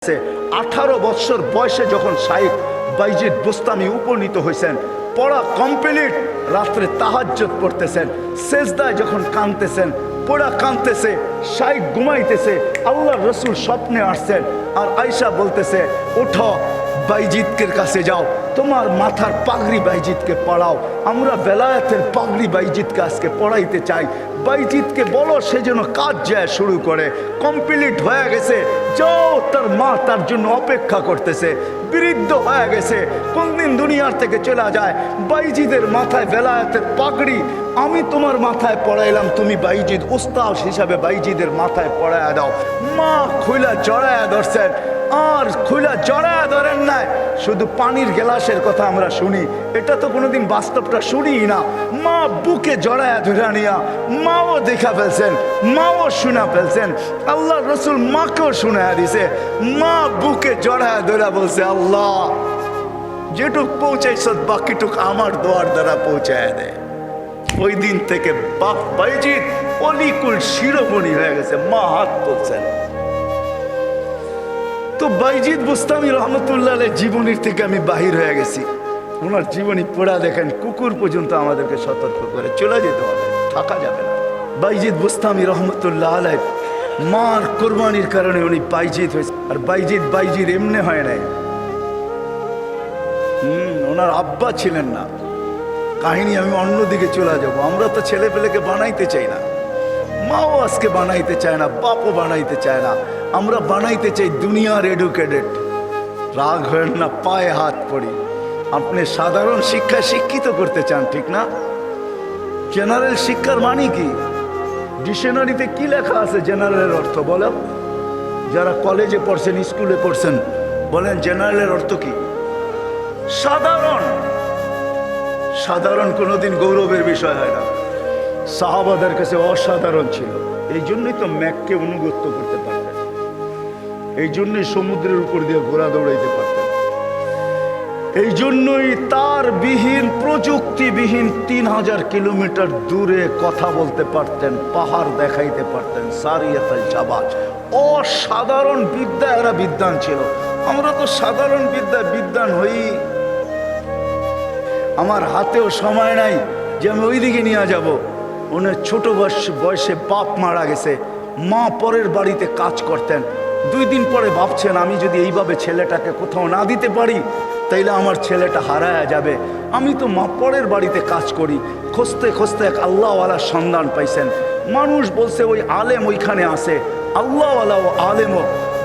18 বছর বয়সে যখন শাইখ বাইজিদ বুস্তামি উপনীত হয়েছেন, পড়া কমপ্লিট, রাত্রে তাহাজ্জুদ পড়তেছেন, সেজদায় যখন কাঁদতেছেন, পড়া কাঁদতেছে, শাইখ ঘুমাইতেছে, আল্লাহর রসুল স্বপ্নে আসছেন আর আয়েশা বলতেছে, ওঠো বাইজিদকের কাছে যাও, তোমার মাথার পাগড়ি বাইজিদকে পড়াও, আমরা বেলায়েতের পাগড়ি বাইজিদকে আজকে পড়াইতে চাই। বাইজিদকে বলো সে যেন কাজ যায় শুরু করে, কমপ্লিট হয়ে গেছে, যাও, তার মা তার জন্য অপেক্ষা করতেছে, বৃদ্ধ হয়ে গেছে, কোনদিন দুনিয়ার থেকে চলে যায়। বাইজিদের মাথায় বেলায়েতের পাগড়ি আমি তোমার মাথায় পড়াইলাম, তুমি বাইজিদ উস্তাদ হিসাবে বাইজিদের মাথায় পড়াইয়া দাও। মা খুইলা জড়ায়া ধরছেন, আর খুইলা জড়ায়া ধরেন নাই, শুধু পানির গ্লাসের কথা আমরা শুনি, এটা তো কোনোদিন বাস্তবটা শুনি না। মা বুকে জড়ায়া ধরে নিয়া মাও দেখা ফেলছেন, মাও শোনা ফেলছেন, আল্লাহ রসুল মাকেও শোনায়া দিছে। মা বুকে জড়ায়া ধরে বলছে, আল্লাহ যেটুক পৌঁছাইছ বাকিটুক আমার দোয়ার দ্বারা পৌঁছায় দেয়। ওই দিন থেকে বাপ বাইজিদ অলিকুল শিরোমণি হয়ে গেছে। মা হাত তুলছেন। তো বাইজিদ বুস্তামি রহমতুল্লাহ জীবনীর থেকে আমি বাহির হয়ে গেছি। ওনার জীবনী পড়া দেখেন, কুকুর পর্যন্ত আমাদেরকে সতর্ক করে চলে যেতে হবে, থাকা যাবে না। বাইজিদ বুস্তামি রহমতুল্লাহ আলাই মার কোরবানির কারণে উনি বাইজিদ হয়েছে। আর বাইজিদ এমনি হয় নাই। ওনার আব্বা ছিলেন না। কাহিনী আমি অন্যদিকে চলে যাব। আমরা তো ছেলে পেলেকে বানাইতে চাই না, মাও আজকে বানাইতে চায় না, বাপও বানাইতে চায় না। আমরা বানাইতে চাই দুনিয়ার এডুকেটেড। রাগ হয় না, পায়ে হাত পড়ি। আপনি সাধারণ শিক্ষায় শিক্ষিত করতে চান, ঠিক না? জেনারেল শিক্ষার মানে কি? ডিকশনারিতে কি লেখা আছে জেনারেলের অর্থ বলেন? যারা কলেজে পড়ছেন, স্কুলে পড়ছেন, বলেন জেনারেলের অর্থ কি? সাধারণ। সাধারণ কোনোদিন গৌরবের বিষয় হয় না। সাহাবাদের কাছে অসাধারণ ছিল, এই জন্যই তো ম্যাককে অনুগত্য করতে পারতেন, এই জন্যই সমুদ্রের উপর দিয়ে ঘোড়া দৌড়াইতে পারতেন, এই জন্যই তার বিহীন প্রযুক্তিবিহীন 3000 কিলোমিটার দূরে কথা বলতে পারতেন, পাহাড় দেখাইতে পারতেন। সারিয়াতুল জাবাজ, অসাধারণ বিদ্যা এরা বিদ্বান ছিল। আমরা তো সাধারণ বিদ্বান হই। আমার হাতেও সময় নাই যে আমি ওইদিকে নিয়ে যাব। ওনার ছোট বয়সে বাপ মারা গেছে, মা পরের বাড়িতে কাজ করতেন। 2 দিন পরে ভাবছেন, আমি যদি এইভাবে ছেলেটাকে কোথাও না দিতে পারি তাইলে আমার ছেলেটা হারায়া যাবে। আমি তো মা পরের বাড়িতে কাজ করি। খুঁজতে খুঁজতে এক আল্লাহওয়ালার সন্ধান পাইছেন। মানুষ বলছে ওই আলেম ওইখানে আছে। আল্লাহওয়ালা ও আলেমও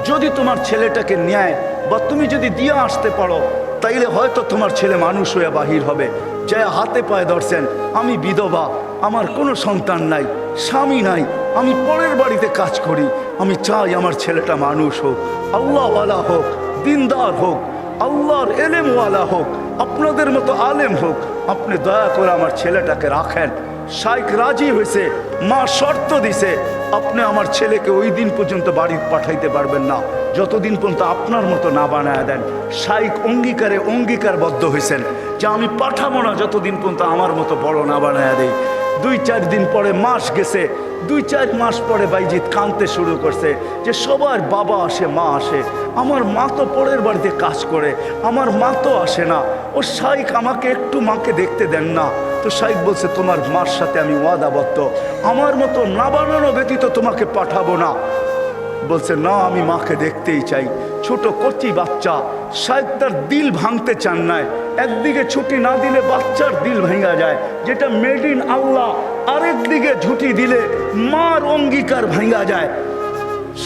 যদি তোমার ছেলেটাকে নেয় বা তুমি যদি দিয়ে আসতে পারো তাইলে হয়তো তোমার ছেলে মানুষ হয়ে বাহির হবে। যে হাতে পায়ে ধরছেন, আমি বিধবা, আমার কোনো সন্তান নাই, স্বামী নাই, আমি পরের বাড়িতে কাজ করি, আমি চাই আমার ছেলেটা মানুষ হোক, আল্লাহওয়ালা হোক, দিনদার হোক, আল্লাহর এলেমওয়ালা হোক, আপনাদের মতো আলেম হোক। আপনি দয়া করে আমার ছেলেটাকে রাখেন। শাইখ রাজি হয়েছে। মা শর্ত দিছে, আপনি আমার ছেলেকে ওই দিন পর্যন্ত বাড়ি পাঠাইতে পারবেন না যতদিন পর্যন্ত আপনার মতো না বানায় দেন। শাইখ অঙ্গীকারবদ্ধ হয়েছেন যে আমি পাঠাবো না যতদিন পর্যন্ত আমার মতো বড় না বানায় দেয়। 2-4 দিন পরে মাস গেছে। 2-4 মাস পরে বাইজিদ কাঁদতে শুরু করছে যে সবার বাবা আসে, মা আসে, আমার মা তো পরের বাড়িতে কাজ করে, আমার মা তো আসে না। ও শাইখ আমাকে একটু মাকে দেখতে দেন না। তো শাইখ বলছে, তোমার মার সাথে আমি ওয়াদাবদ্ধ, আমার মতো না বানানো ব্যতীত তোমাকে পাঠাবো না। বলছে, না, আমি মাকে দেখতেই চাই। ছোট কচি বাচ্চা। শাইখ তার দিল ভাঙতে চান নাই। একদিকে ছুটি না দিলে বাচ্চার দিল ভেঙে যায়, যেটা মেড ইন আল্লাহ। আরেকদিকে ছুটি দিলে মার অঙ্গীকার ভেঙে যায়।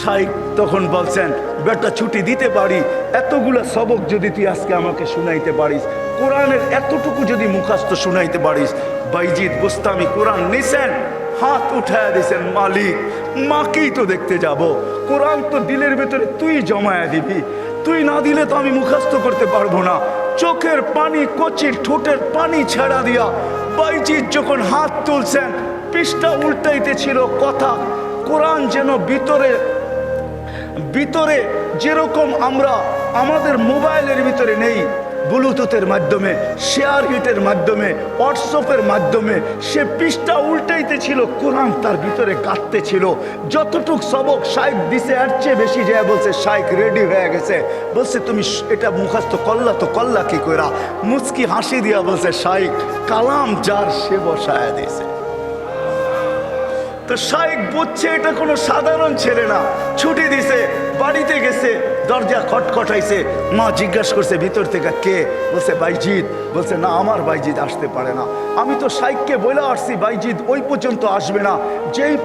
শাইখ তখন বলছেন, বেটা ছুটি দিতে পারি, এতগুলো সবক যদি তুই আজকে আমাকে শুনাইতে পারিস, কোরআনের এতটুকু যদি মুখস্থ শুনাইতে পারিস। বাইজিদ বুস্তামি কোরআন নিছেন, হাত উঠায় দিয়েছেন, মালিক মাকেই তো দেখতে যাব, কোরআন তো দিলের ভেতরে তুই জমায়া দিবি, তুই না দিলে তো আমি মুখস্থ করতে পারবো না। চোখের পানি, কচির ঠোঁটের পানি ছেড়া দিয়া বাইজিদ যখন হাত তুলছেন, পৃষ্ঠা উল্টাইতে ছিল কথা। কোরআন যেন ভিতরে যেরকম আমরা আমাদের মোবাইলের ভিতরে নেই, ব্লুটুথের মাধ্যমে, শেয়ার হিটের মাধ্যমে, হোয়াটসঅ্যাপের মাধ্যমে সে পৃষ্ঠা উল্টাইতে ছিল, কোরআন তার ভিতরে কাঁদতে ছিল। যতটুক সবক শাইখ দিছে এর চেয়ে বেশি যায় বলছে শাইখ রেডি হয়ে গেছে। বলছে তুমি এটা মুখস্থ করলা তো করলা কি কইরা? মুচকি হাসি দিয়া বলছে শাইখ কালাম যার সে বসায় দিয়েছে। তো শাইখ বুঝছে এটা কোনো সাধারণ ছেলে না। ছুটি দিছে, বাড়িতে গেছে, দরজা খটখটাইছে। মা জিজ্ঞাসা করছে ভিতর থেকে কে? বলছে বাইজিৎ। বলছে না, আমার বাইজিৎ আসতে পারে না। আমি তো শাইখকে বলে আসছি বাইজিৎ ওই পর্যন্ত আসবে না, যেই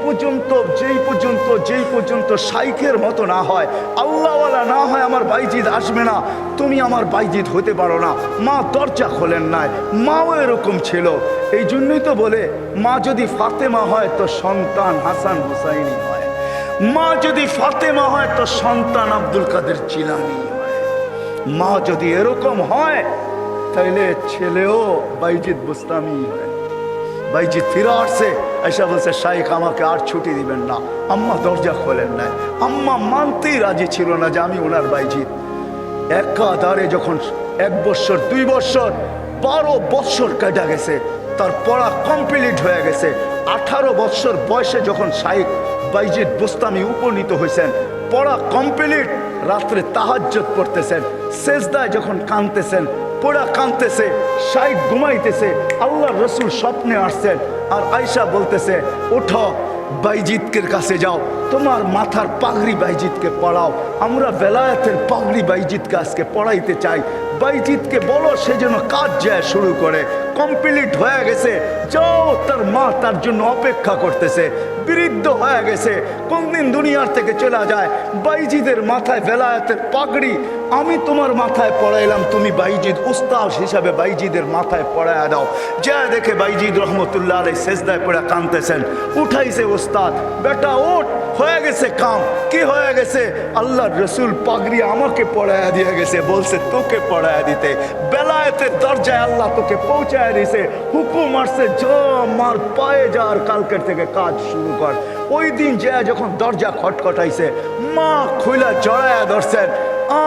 পর্যন্ত শাইখের মতো না হয়, আল্লাহওয়ালা না হয়, আমার বাইজিৎ আসবে না। তুমি আমার বাইজিৎ হতে পারো না। মা দরজা খোলেন নাই। মাও এরকম ছিল। এই জন্যই তো বলে মা যদি ফাতেমা হয় তো সন্তান হাসান হুসাইনি হয়, মা যদি ফাতেমা হয় তো সন্তান আব্দুল কাদের জিলানী হয়। মা যদি এরকম হয় তাইলে ছেলেও বাইজিৎ বুস্তামি হয়। বাইজিৎ ফিরে আসছে, এসে বলছে শাইখ আমাকে আর ছুটি দিবেন না। আম্মা দরজা খোলেন নাই। আম্মা মানতেই রাজি ছিল না যে আমি ওনার বাইজিৎ। একাধারে যখন 1 বছর 2 বছর 12 বছর কাটা গেছে, তার পড়া কমপ্লিট হয়ে গেছে। 18 বছর বয়সে যখন শাইখ বাইজিৎ বুস্তামি উপনীত হয়েছেন, পড়া কমপ্লিট, রাত্রে তাহাজ্জুদ পড়তেছেন, সেজদায় যখন কাঁদতেছেন, পড়া কাঁদতেছে, শাইখ ঘুমাইতেছে, আল্লাহর রসুল স্বপ্নে আসছেন। আর আয়েশা বলতেছে ওঠো বাইজিৎকের কাছে যাও, তোমার মাথার পাগড়ি বাইজিৎকে পড়াও, আমরা বেলায়েতের পাগড়ি বাইজিৎকে আজকে পড়াইতে চাই। বাইজিৎকে বলো সে যেন কাজ যায় শুরু করে। কমপ্লিট হয়ে গেছে, যাও। তার মা তার জন্য অপেক্ষা করতেছে। বৃদ্ধ হয়ে গেছে, কোনদিন দুনিয়ার থেকে চলে যায়। বাইজিদের মাথায় বেলায়েতের পাগড়ি আমি তোমার মাথায় পড়াইলাম, তুমি বাইজিদ উস্তাদ হিসাবে বাইজিদের মাথায় পড়ায় দাও। যা দেখে বাইজিদ রহমতুল্লাহ আলাইহি সেজদায় পড়ে কাঁদতেছেন। উঠাইছে উস্তাদ, বেটা ওঠ, হয়ে গেছে কাম। কি হয়ে গেছে? আল্লাহর রসুল পাগড়ি আমাকে পড়ায় দিয়ে গেছে, বলছে তোকে পড়ায় দিতে। বেলায়েতের দরজায় আল্লাহ তোকে পৌঁছায় দিছে, হুকুম আসছে যা মার পায়ে যা, আর কালকের থেকে কাজ শুরু কর। ওই দিন যে যখন দরজা খটখটাইছে, মা খুইলা জড়ায়া ধরছেন।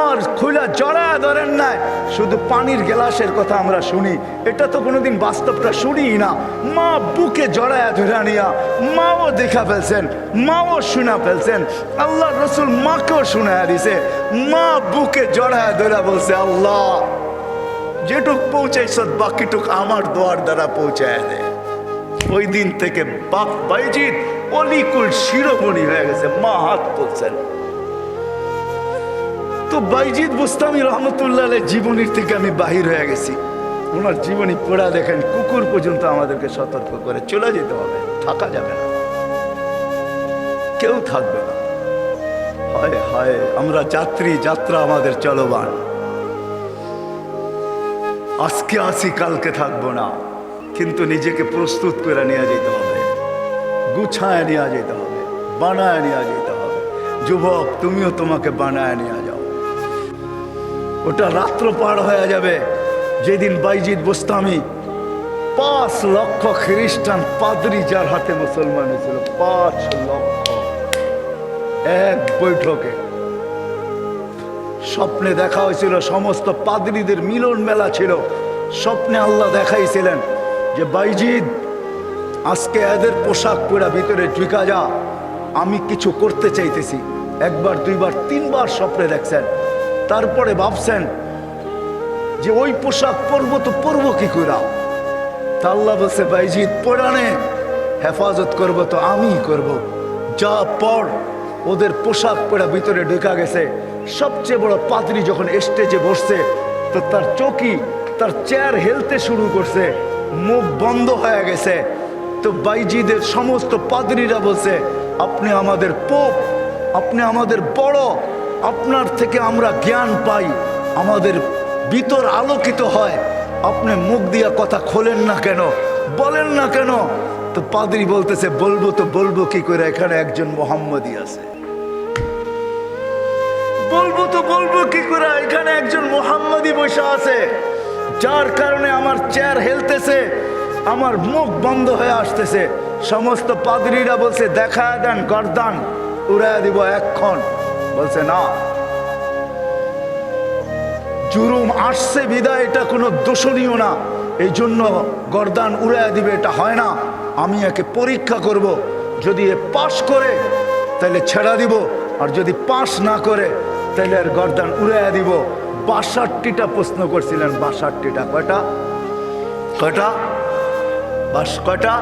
আর খুইলা জড়ায়া ধরেন নাই, শুধু পানির গ্লাসের কথা আমরা শুনি, এটা তো কোনোদিন বাস্তবটা শুনি না। মা বুকে জড়ায়া ধরে নিয়া মাও দেখা ফেলছেন, মাও শুনা ফেলছেন। আল্লাহ রসুল মাকেও শুনায়া দিছে। মা বুকে জড়ায়া ধরে বলছে আল্লাহ যেটুক পৌঁছাইছ বাকিটুক আমার দোয়ার দ্বারা পৌঁছায় দে। ওই দিন থেকে বাইজিৎ অলিকুল শিরোমণি হয়ে গেছে। মা হাত তুলছেন। তো বাইজিৎ বুস্তামি রহমতুল্লাহ জীবনীর থেকে আমি বাহির হয়ে গেছি। ওনার জীবনী পড়া দেখেন, কুকুর পর্যন্ত আমাদেরকে সতর্ক করে চলে যেতে হবে, থাকা যাবে না, কেউ থাকবে না। হায় হায়, আমরা যাত্রী, যাত্রা আমাদের চলমান। আজকে আসি কালকে থাকবো না, কিন্তু নিজেকে প্রস্তুত করে নিয়ে যেতে হবে, গুছায় নিয়ে যেতে হবে, বানায় নিয়ে যেতে হবে। যুবক তুমিও তোমাকে বানায় নিয়ে যাও। ওটা রাত্র পার হয়ে যাবে যেদিন বাইজিৎ বুস্তামি 5 লক্ষ খ্রিস্টান পাদ্রী যার হাতে মুসলমান হয়েছিল, 5 লক্ষ এক বৈঠকে। স্বপ্নে দেখা হয়েছিল, সমস্ত পাদ্রীদের মিলন মেলা ছিল। স্বপ্নে আল্লাহ দেখাইছিলেন যে বাইজিৎ আজকে এদের পোশাক পরা ভিতরে ঢুকা যা, আমি কিছু করতে চাইতেছি। 1 বার 2 বার 3 বার স্বপ্নে দেখছেন। তারপরে ভাবছেন যে ওই পোশাক পরবো তো পরবো কি করে। তা আল্লাহ বলছে বাইজিৎ পরানে হেফাজত করবো তো আমি করব, যা পর। ওদের পোশাক পরা ভিতরে ঢুকা গেছে। সবচেয়ে বড় পাদ্রী যখন স্টেজে বসছে, তো তার চৌকি, তার চেয়ার হেলতে শুরু করছে, মুখ বন্ধ হয়ে গেছে। তো বাইজিদের সমস্ত পাদ্রীরা বলছে আপনি আমাদের পোপ, আপনি আমাদের বড়, আপনার থেকে আমরা জ্ঞান পাই, আমাদের ভিতর আলোকিত হয়, আপনি মুখ দিয়া কথা খোলেন না কেন, বলেন না কেন? তো পাদ্রী বলতেছে বলবো তো বলবো কি করে, এখানে একজন মোহাম্মদী আছে। বলবো তো বলবো কি করে, এখানে একজন মোহাম্মদী বসে আছে, যার কারণে আমার চেয়ার হেলতেছে, আমার মুখ বন্ধ হয়ে আসতেছে। সমস্ত পাদ্রীরা বলছে দেখা দেন, গর্দান উড়ায় দিব এক্ষণ। বলছে না, জুলুম আসছে বিদায় এটা কোনো দোষণীয় না, এই জন্য গর্দান উড়াইয়া দিবে, এটা হয় না। আমি একে পরীক্ষা করব, যদি এ পাশ করে তাহলে ছেড়া দিব, আর যদি পাশ না করে তাহলে আর গর্দান উড়াইয়া দিব। ৬২টা প্রশ্ন করছিলেন, ৬২টা। কয়টা কয়টা কয়টা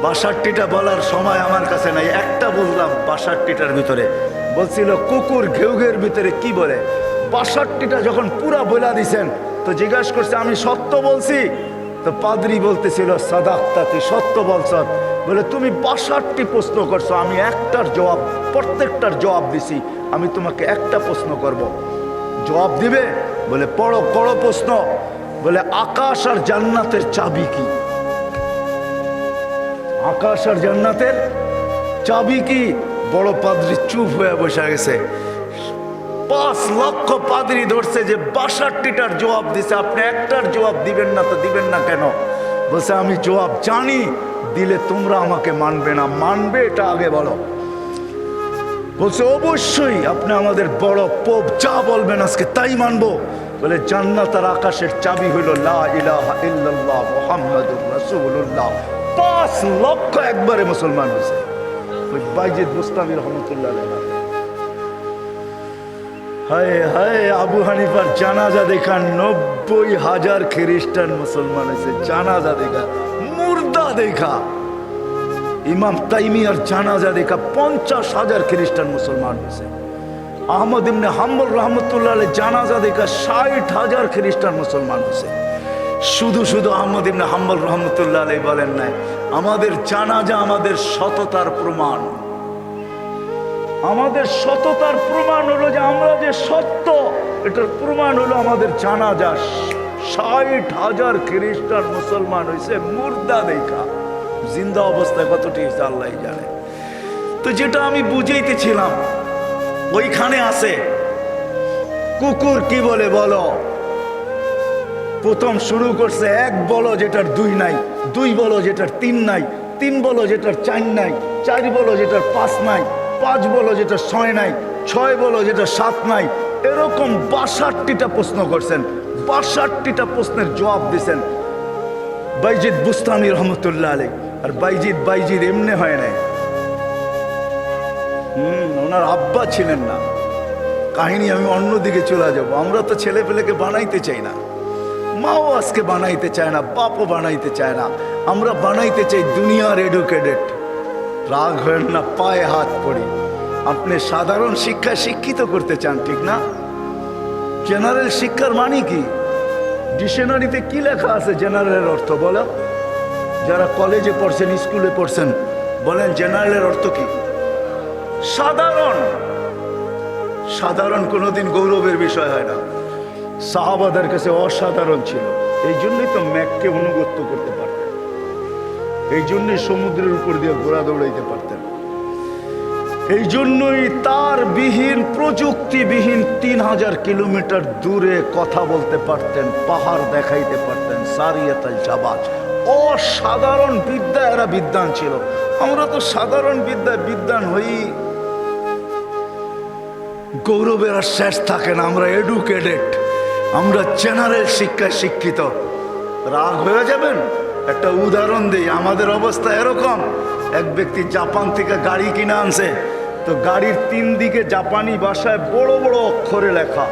৬২টা বলার সময় আমার কাছে নাই, একটা বললাম ৬২টার ভিতরে। বলছিল কুকুর ঘেউ ঘেউর ভিতরে কি বলে। ৬২টা যখন পুরা বলা দিছেন তো জিজ্ঞাসা করছে আমি সত্য বলছি? তো পাদ্রী বলতেছিল সাদাক্তা, তুই সত্য বলছ। বলে তুমি ৬২ প্রশ্ন করছো, আমি একটার জবাব, প্রত্যেকটার জবাব দিছি, আমি তোমাকে একটা প্রশ্ন করব, জবাব দিবে? বলে পড়ো, করো প্রশ্ন। বলে আকাশ আর জান্নাতের চাবি কি? আকাশ আর জান্নাতের চাবি কি? বড় পাদ্রী চুপ হয়ে বসে গেছে। ৫ লক্ষ পাদ্রী ধরছে যে ৬২টার জবাব দিছে, আপনি একটার জবাব দিবেন না, তো দিবেন না কেন? বলছে আমি জবাব জানি, দিলে তোমরা আমাকে মানবে না, মানবে এটা আগে বলো। বলছে অবশ্যই, আপনি আমাদের বড় পোপ, যা বলবেন আজকে তাই মানবো। বলে জান্নাত আর আকাশের চাবি হইল লা ইলাহা ইল্লাল্লাহ মুহাম্মাদুর রাসূলুল্লাহ। ৫ লক্ষ একবারে মুসলমান হয়েছে। ওই বাইজিদ বুস্তামি রহমতুল্লাহ আলাইহি। হায় হায়, আবু হানিফার জানাজা দেখা ৯০,০০০ খ্রিস্টান মুসলমান হয়েছে। জানাজা দেখা, মুর্দা দেখা। ইমাম তাইমিয়ার জানাজা দেখা ৫০,০০০ খ্রিস্টান মুসলমান হয়েছে। আহমদ ইবনে হাম্বল রহমতুল্লাহ আলাইহি জানাজা দেখা ৬০,০০০ খ্রিস্টান মুসলমান হয়েছে। শুধু শুধু আহমদ ইবনে হাম্বল রহমতুল্লাহ আলাইহি বলেন নাই, আমাদের জানাজা আমাদের সততার প্রমাণ। আমাদের সততার প্রমাণ হলো যে আমরা যে সত্য, এটার প্রমাণ হলো আমাদের জানাজা। ৬০,০০০ খ্রিস্টান মুসলমান হয়েছে মুর্দা দেখা। জিন্দা অবস্থায় কতটি হয়েছে আল্লাহ জানে। তো যেটা আমি বুঝাইতেছিলাম, ওইখানে আছে কুকুর কি বলে বলো। প্রথম শুরু করছে ১ বলো যেটার ২ নাই, ২ বলো যেটার ৩ নাই, ৩ বলো যেটার ৪ নাই, ৪ বলো যেটার ৫ নাই, ৫ বলো যেটার ৬ নাই, ৬ বলো যেটার ৭ নাই। এরকম ৬২টা প্রশ্ন করছেন। ৬২টা প্রশ্নের জবাব দিছেন বাইজিদ বুস্তামি রহমতুল্লাহ আলাইহি। আর বাইজিদ এমনি হয় নাই। ওনার আব্বা ছিলেন না। কাহিনী আমি অন্যদিকে চলে যাব। আমরা তো ছেলে পেলেকে বানাইতে চাই না, মাও আজকে বানাইতে চায় না, বাপও বানাইতে চায় না। আমরা বানাইতে চাই দুনিয়ার এডুকেটেড। রাগ হয় না, পায়ে হাত পড়ি। আপনি সাধারণ শিক্ষায় শিক্ষিত করতে চান, ঠিক না? জেনারেল শিক্ষার মানে কি? ডিকশনারিতে কি লেখা আছে জেনারেলের অর্থ বলো? যারা কলেজে পড়ছেন, স্কুলে পড়ছেন, বলেন জেনারেলের অর্থ কি? সাধারণ। সাধারণ কোনোদিন গৌরবের বিষয় হয় না। সাহাবাদের কাছে অসাধারণ ছিল, এই জন্যই তো ম্যাককে অনুগত্য করতে পারতেন, এই জন্যই সমুদ্রের উপর দিয়ে ঘোড়া দৌড়াইতে পারতেন, এই জন্যই তার বিহীন, প্রযুক্তিবিহীন ৩০০০ কিলোমিটার দূরে কথা বলতে পারতেন, পাহাড় দেখাইতে পারতেন। সারিয়াতুল জাবাজ, অসাধারণ বিদ্যা, এরা বিদ্বান ছিল। আমরা তো সাধারণ বিদ্যায় বিদ্বান হই, গৌরবের আর শেষ থাকে না। আমরা এডুকেটেড, আমরা জেনারেল শিক্ষায় শিক্ষিত। রাগ হয়ে যাবেন? একটা উদাহরণ দিই। আমাদের অবস্থা এরকম, এক ব্যক্তি জাপান থেকে গাড়ি কিনে আনছে, তো গাড়ির ৩ দিকে জাপানি ভাষায় বড় বড় অক্ষরে লেখা।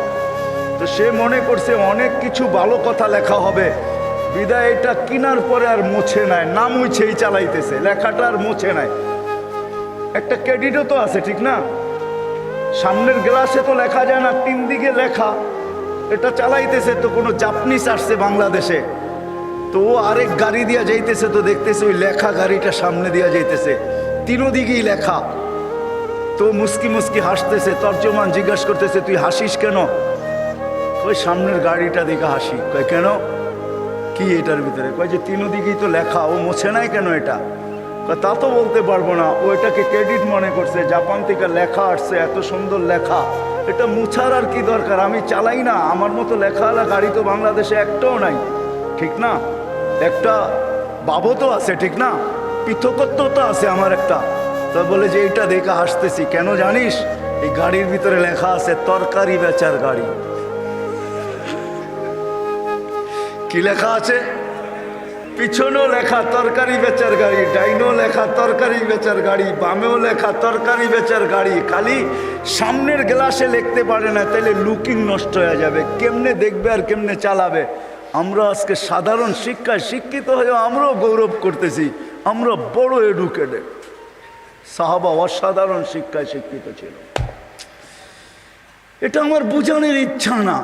তো সে মনে করছে অনেক কিছু ভালো কথা লেখা হবে, বিদায় এটা কেনার পরে আর মুছে নাই, না মুছেই চালাইতেছে, লেখাটা আর মুছে নাই। একটা ক্রেডিটও তো আছে, ঠিক না? সামনের গ্লাসে তো লেখা যায় না, ৩ দিকে লেখা, এটা চালাইতেছে। তো কোনো জাপানিজ আসছে বাংলাদেশে, তো ও আরেক গাড়ি দিয়া যাইতেছে, তো দেখতেছে ওই লেখা গাড়িটা সামনে দিয়া যাইতেছে, ৩ দিকেই লেখা। তো মুস্কি মুস্কি হাসতেছে। তর্জমান জিজ্ঞাসা করতেছে তুই হাসিস কেন? ওই সামনের গাড়িটা দেখে হাসি। কয় কেন, কি এটার ভিতরে? কয় যে ৩ দিকেই তো লেখা, ও মোছে নাই কেন এটা? তা তো বলতে পারবো না, ও এটাকে ক্রেডিট মনে করছে, জাপান থেকে লেখা আসছে, এত সুন্দর লেখা, এটা মুছার আর কি দরকার? আমি চালাই না, আমার মতো লেখাওয়ালা গাড়ি তো বাংলাদেশে একটাও নাই, ঠিক না? একটা বাবতও আছে, ঠিক না? পৃথকত্ব তো আছে আমার একটা। তো বলে যে এইটা দেখে হাসতেছি কেন জানিস? এই গাড়ির ভিতরে লেখা আছে তরকারি বেচার গাড়ি। কি লেখা আছে? পিছনেও লেখা তরকারি বেচার গাড়ি, ডাইনেও লেখা তরকারি বেচার গাড়ি, বামেও লেখা তরকারি বেচার গাড়ি। খালি সামনের গ্লাসে লিখতে পারে না, তাইলে লুকিং নষ্ট হয়ে যাবে। কেমনে দেখবে আর কেমনে চালাবে? আমরা আজকে সাধারণ শিক্ষায় শিক্ষিত হয়েও আমরাও গৌরব করতেছি আমরা বড় এডুকেটেড। সাহাবা অসাধারণ শিক্ষায় শিক্ষিত ছিল। এটা আমার বোঝানোর ইচ্ছা না।